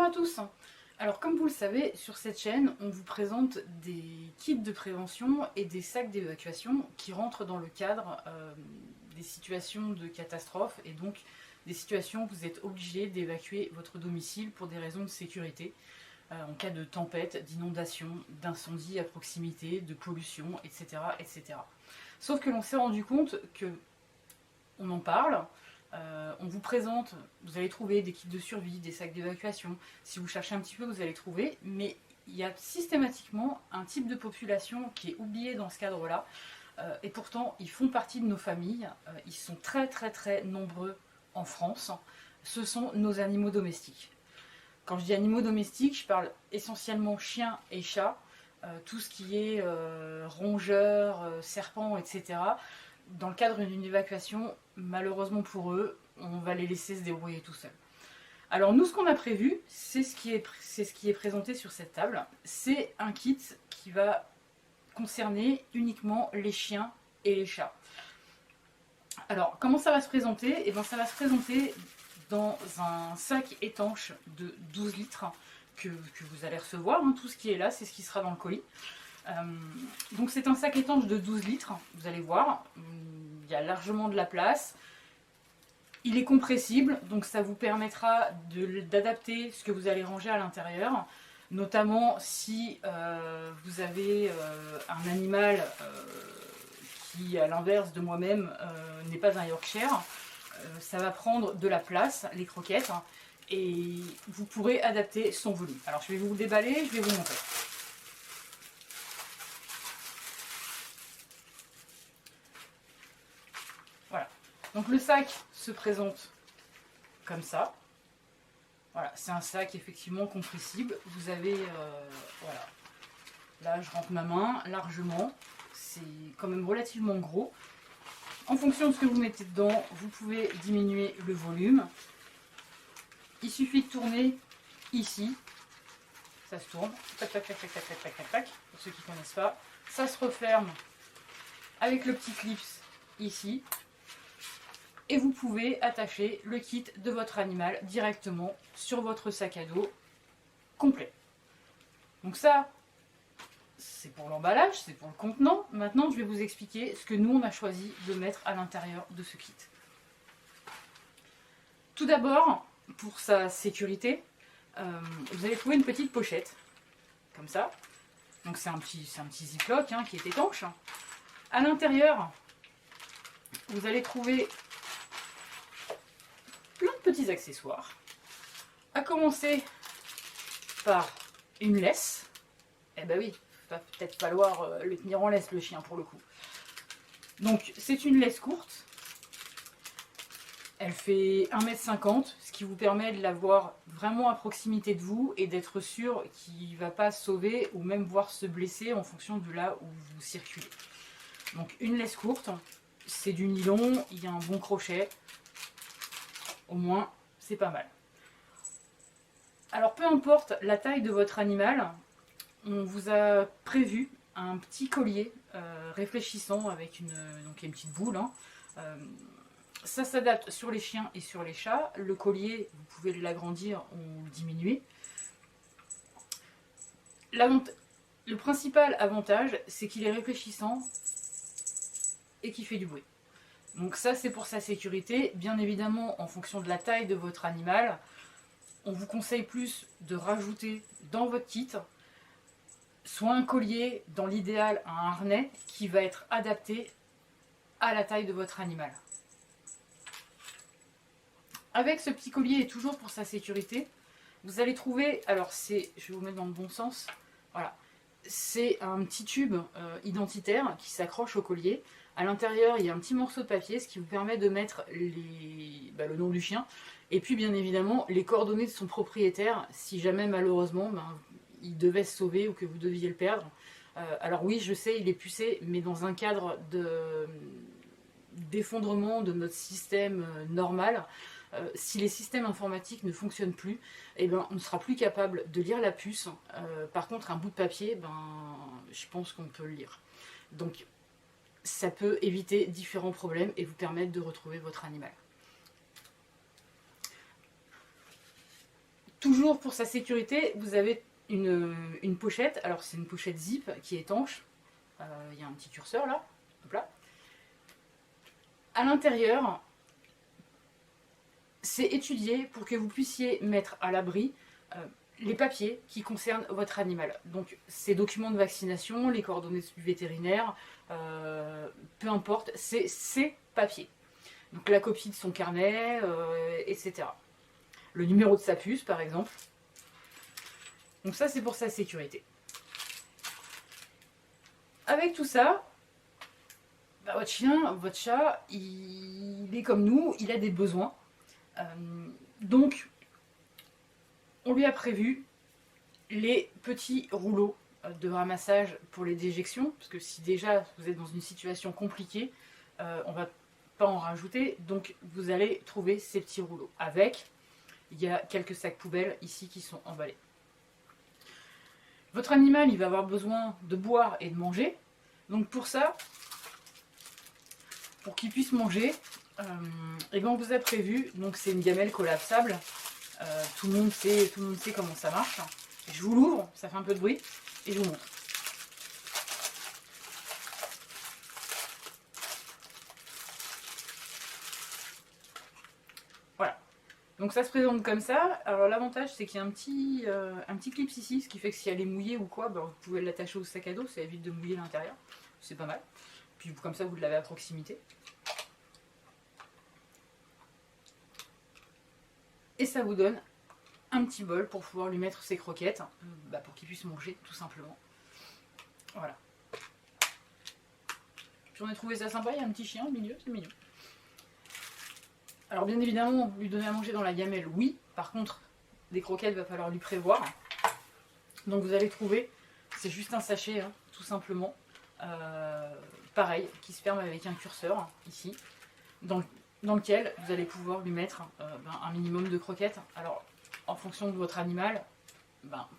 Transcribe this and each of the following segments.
à tous. Alors comme vous le savez, sur cette chaîne, on vous présente des kits de prévention et des sacs d'évacuation qui rentrent dans le cadre des situations de catastrophe et donc des situations où vous êtes obligé d'évacuer votre domicile pour des raisons de sécurité, en cas de tempête, d'inondation, d'incendie à proximité, de pollution, etc., etc. Sauf que l'on s'est rendu compte que on en parle, on vous présente, vous allez trouver des kits de survie, des sacs d'évacuation. Si vous cherchez un petit peu, vous allez trouver. Mais il y a systématiquement un type de population qui est oublié dans ce cadre-là. Et pourtant, ils font partie de nos familles. Ils sont très très très nombreux en France. Ce sont nos animaux domestiques. Quand je dis animaux domestiques, je parle essentiellement chiens et chats. Tout ce qui est rongeurs, serpents, etc. Dans le cadre d'une évacuation, malheureusement pour eux, on va les laisser se débrouiller tout seuls. Alors nous, ce qu'on a prévu, c'est ce qui est présenté sur cette table. C'est un kit qui va concerner uniquement les chiens et les chats. Alors, comment ça va se présenter? Eh bien, ça va se présenter dans un sac étanche de 12 litres que vous allez recevoir. Tout ce qui est là, c'est ce qui sera dans le colis. Donc c'est un sac étanche de 12 litres, vous allez voir, il y a largement de la place. Il est compressible, donc ça vous permettra d'adapter ce que vous allez ranger à l'intérieur, notamment si vous avez un animal qui, à l'inverse de moi-même, n'est pas un Yorkshire. Ça va prendre de la place, les croquettes, et vous pourrez adapter son volume. Alors je vais vous le déballer, je vais vous montrer. Voilà. Donc le sac se présente comme ça. Voilà, c'est un sac effectivement compressible. Vous avez, voilà. Là, je rentre ma main largement. C'est quand même relativement gros. En fonction de ce que vous mettez dedans, vous pouvez diminuer le volume. Il suffit de tourner ici. Ça se tourne. Tac, tac, tac, tac, tac, tac, tac, tac, tac. Pour ceux qui ne connaissent pas. Ça se referme avec le petit clip ici. Et vous pouvez attacher le kit de votre animal directement sur votre sac à dos complet. Donc ça, c'est pour l'emballage, c'est pour le contenant. Maintenant, je vais vous expliquer ce que nous, on a choisi de mettre à l'intérieur de ce kit. Tout d'abord, pour sa sécurité, vous allez trouver une petite pochette, comme ça. Donc c'est un petit ziploc qui est étanche. À l'intérieur, vous allez trouver plein de petits accessoires, à commencer par une laisse. Eh ben oui, il va peut-être falloir le tenir en laisse le chien pour le coup. Donc c'est une laisse courte, elle fait 1,50 m, ce qui vous permet de l'avoir vraiment à proximité de vous et d'être sûr qu'il ne va pas sauver ou même voir se blesser en fonction de là où vous circulez. Donc une laisse courte, c'est du nylon, il y a un bon crochet. Au moins, c'est pas mal. Alors, peu importe la taille de votre animal, on vous a prévu un petit collier réfléchissant avec une petite boule. Ça s'adapte sur les chiens et sur les chats. Le collier, vous pouvez l'agrandir ou le diminuer. Le principal avantage, c'est qu'il est réfléchissant et qu'il fait du bruit. Donc ça, c'est pour sa sécurité. Bien évidemment, en fonction de la taille de votre animal, on vous conseille plus de rajouter dans votre kit soit un collier, dans l'idéal un harnais, qui va être adapté à la taille de votre animal. Avec ce petit collier et toujours pour sa sécurité, vous allez trouver, alors je vais vous mettre dans le bon sens, voilà, c'est un petit tube identitaire qui s'accroche au collier. À l'intérieur, il y a un petit morceau de papier, ce qui vous permet de mettre le nom du chien. Et puis, bien évidemment, les coordonnées de son propriétaire, si jamais, malheureusement, il devait se sauver ou que vous deviez le perdre. Alors oui, je sais, il est pucé, mais dans un cadre d'effondrement de notre système normal, si les systèmes informatiques ne fonctionnent plus, on ne sera plus capable de lire la puce. Par contre, un bout de papier, je pense qu'on peut le lire. Donc, ça peut éviter différents problèmes et vous permettre de retrouver votre animal. Toujours pour sa sécurité, vous avez une pochette. Alors c'est une pochette zip qui est étanche. Il y a un petit curseur là. Hop là. À l'intérieur, c'est étudié pour que vous puissiez mettre à l'abri les papiers qui concernent votre animal. Donc ces documents de vaccination, les coordonnées du vétérinaire, peu importe, c'est ces papiers. Donc la copie de son carnet, etc. Le numéro de sa puce par exemple. Donc ça c'est pour sa sécurité. Avec tout ça, bah, votre chien, votre chat, il est comme nous, il a des besoins. Donc on lui a prévu les petits rouleaux de ramassage pour les déjections, parce que si déjà vous êtes dans une situation compliquée, on va pas en rajouter, donc vous allez trouver ces petits rouleaux. Avec, il y a quelques sacs poubelles ici qui sont emballés. Votre animal, il va avoir besoin de boire et de manger, donc pour ça, pour qu'il puisse manger, et ben on vous a prévu, donc c'est une gamelle collapsable. Tout le monde sait comment ça marche. Je vous l'ouvre, ça fait un peu de bruit, et je vous montre. Voilà. Donc ça se présente comme ça. Alors l'avantage c'est qu'il y a un petit clip ici, ce qui fait que si elle est mouillée ou quoi, ben, vous pouvez l'attacher au sac à dos, ça évite de mouiller l'intérieur. C'est pas mal. Puis comme ça vous l'avez à proximité. Et ça vous donne un petit bol pour pouvoir lui mettre ses croquettes, pour qu'il puisse manger tout simplement. Voilà. J'en ai trouvé ça sympa, il y a un petit chien au milieu, c'est mignon. Alors bien évidemment, lui donner à manger dans la gamelle, oui. Par contre, des croquettes, il va falloir lui prévoir. Donc vous allez trouver, c'est juste un sachet, hein, tout simplement. Pareil, qui se ferme avec un curseur, ici. Dans lequel vous allez pouvoir lui mettre un minimum de croquettes. Alors, en fonction de votre animal,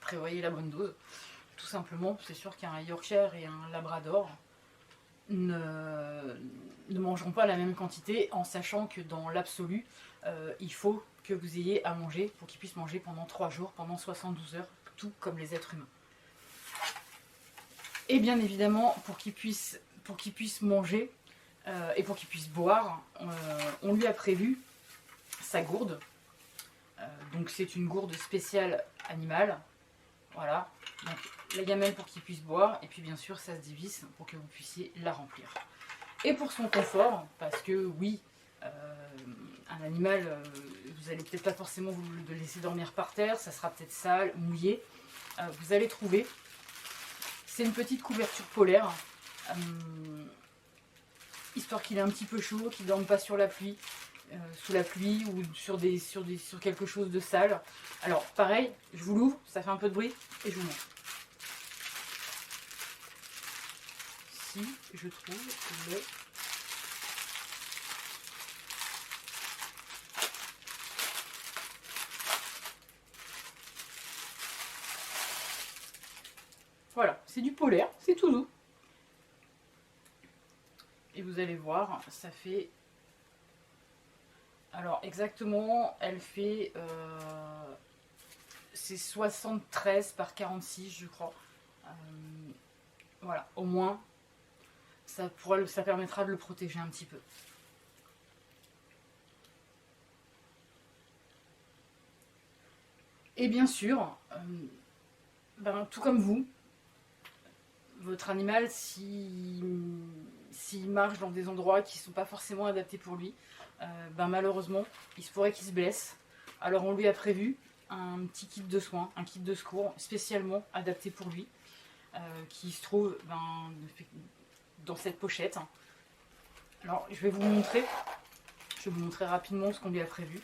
prévoyez la bonne dose. Tout simplement, c'est sûr qu'un Yorkshire et un Labrador ne mangeront pas la même quantité, en sachant que dans l'absolu, il faut que vous ayez à manger pour qu'ils puissent manger pendant 3 jours, pendant 72 heures, tout comme les êtres humains. Et bien évidemment, pour qu'ils puissent manger et pour qu'il puisse boire, on lui a prévu sa gourde. Donc c'est une gourde spéciale animale. Voilà. Donc la gamelle pour qu'il puisse boire, et puis bien sûr ça se divise pour que vous puissiez la remplir. Et pour son confort, parce que oui, un animal, vous allez peut-être pas forcément vous le laisser dormir par terre, ça sera peut-être sale, mouillé. Vous allez trouver, c'est une petite couverture polaire, histoire qu'il ait un petit peu chaud, qu'il ne dorme pas sur la pluie, sous la pluie ou sur quelque chose de sale. Alors pareil, je vous l'ouvre, ça fait un peu de bruit et je vous montre. Si je trouve le... Voilà, c'est du polaire, c'est tout doux. Et vous allez voir, ça fait... Alors exactement, elle fait... c'est 73 par 46 je crois. Voilà, au moins, ça permettra de le protéger un petit peu. Et bien sûr, tout comme vous, votre animal, s'il marche dans des endroits qui ne sont pas forcément adaptés pour lui, malheureusement, il se pourrait qu'il se blesse. Alors on lui a prévu un petit kit de soins, un kit de secours spécialement adapté pour lui, qui se trouve dans cette pochette. Alors je vais vous montrer rapidement ce qu'on lui a prévu.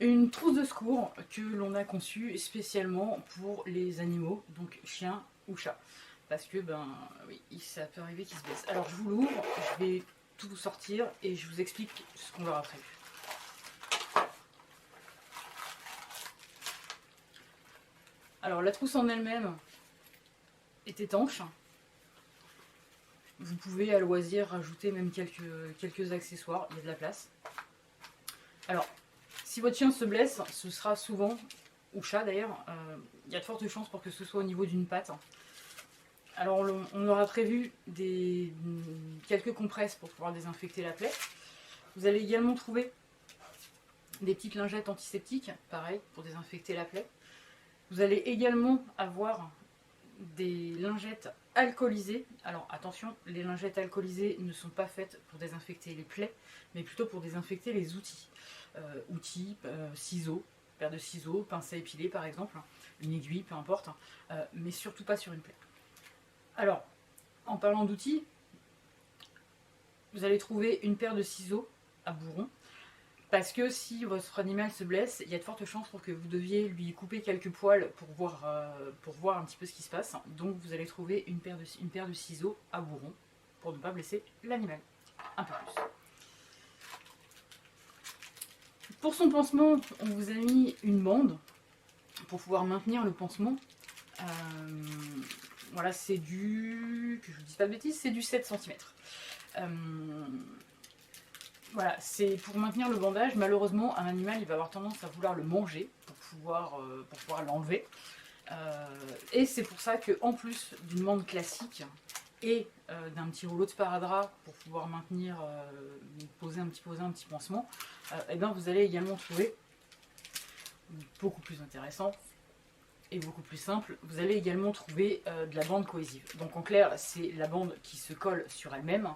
Une trousse de secours que l'on a conçue spécialement pour les animaux, donc chiens ou chats. Parce que, oui, ça peut arriver qu'ils se blessent. Alors je vous l'ouvre, je vais tout vous sortir et je vous explique ce qu'on leur a prévu. Alors la trousse en elle-même est étanche. Vous pouvez à loisir rajouter même quelques accessoires, il y a de la place. Alors, Si votre chien se blesse, ce sera souvent, ou chat d'ailleurs, il y a de fortes chances pour que ce soit au niveau d'une patte. Alors on aura prévu quelques compresses pour pouvoir désinfecter la plaie. Vous allez également trouver des petites lingettes antiseptiques, pareil, pour désinfecter la plaie. Vous allez également avoir des lingettes alcoolisées. Alors attention, les lingettes alcoolisées ne sont pas faites pour désinfecter les plaies, mais plutôt pour désinfecter les outils. Ciseaux, paire de ciseaux, pince à épiler par exemple, une aiguille, peu importe, mais surtout pas sur une plaie. Alors, en parlant d'outils, vous allez trouver une paire de ciseaux à bourron, parce que si votre animal se blesse, il y a de fortes chances pour que vous deviez lui couper quelques poils pour voir un petit peu ce qui se passe. Donc vous allez trouver une paire de ciseaux à bourron pour ne pas blesser l'animal. Un peu plus. Pour son pansement, on vous a mis une bande pour pouvoir maintenir le pansement. Voilà, c'est que je ne vous dise pas de bêtises, c'est du 7 cm. Voilà, c'est pour maintenir le bandage. Malheureusement, un animal il va avoir tendance à vouloir le manger pour pouvoir l'enlever. Et c'est pour ça qu'en plus d'une bande classique et d'un petit rouleau de sparadrap pour pouvoir maintenir, poser un petit pansement, et ben vous allez également trouver, beaucoup plus intéressant et beaucoup plus simple, vous allez également trouver de la bande cohésive. Donc en clair, c'est la bande qui se colle sur elle-même.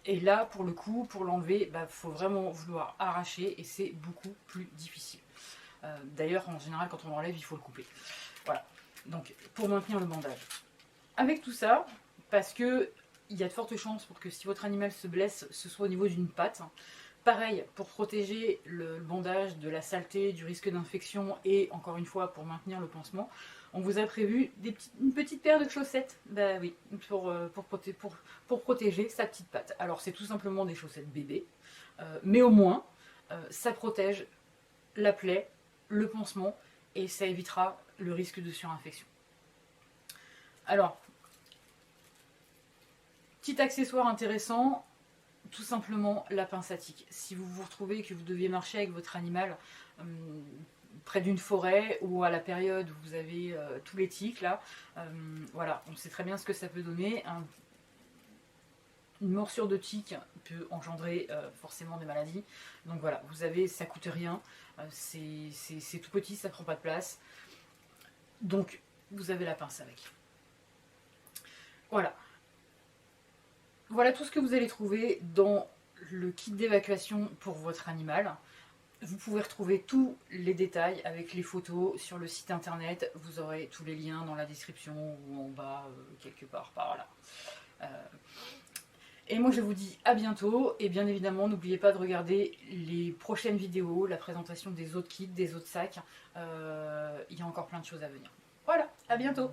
Et là, pour le coup, pour l'enlever, faut vraiment vouloir arracher et c'est beaucoup plus difficile. D'ailleurs, en général, quand on l'enlève, il faut le couper. Voilà, donc pour maintenir le bandage. Avec tout ça, parce que il y a de fortes chances pour que si votre animal se blesse, ce soit au niveau d'une patte. Pareil, pour protéger le bandage de la saleté, du risque d'infection et encore une fois pour maintenir le pansement, on vous a prévu une petite paire de chaussettes, bah oui, pour protéger sa petite patte. Alors c'est tout simplement des chaussettes bébé, mais au moins ça protège la plaie, le pansement et ça évitera le risque de surinfection. Alors, petit accessoire intéressant, tout simplement la pince à tique. Si vous vous retrouvez que vous deviez marcher avec votre animal près d'une forêt ou à la période où vous avez tous les tiques là, voilà, on sait très bien ce que ça peut donner. Une morsure de tique peut engendrer forcément des maladies. Donc voilà, vous avez, ça coûte rien, c'est tout petit, ça prend pas de place. Donc vous avez la pince avec. Voilà. Voilà tout ce que vous allez trouver dans le kit d'évacuation pour votre animal. Vous pouvez retrouver tous les détails avec les photos sur le site internet. Vous aurez tous les liens dans la description ou en bas, quelque part par là. Et moi je vous dis à bientôt. Et bien évidemment, n'oubliez pas de regarder les prochaines vidéos, la présentation des autres kits, des autres sacs. Il y a encore plein de choses à venir. Voilà, à bientôt.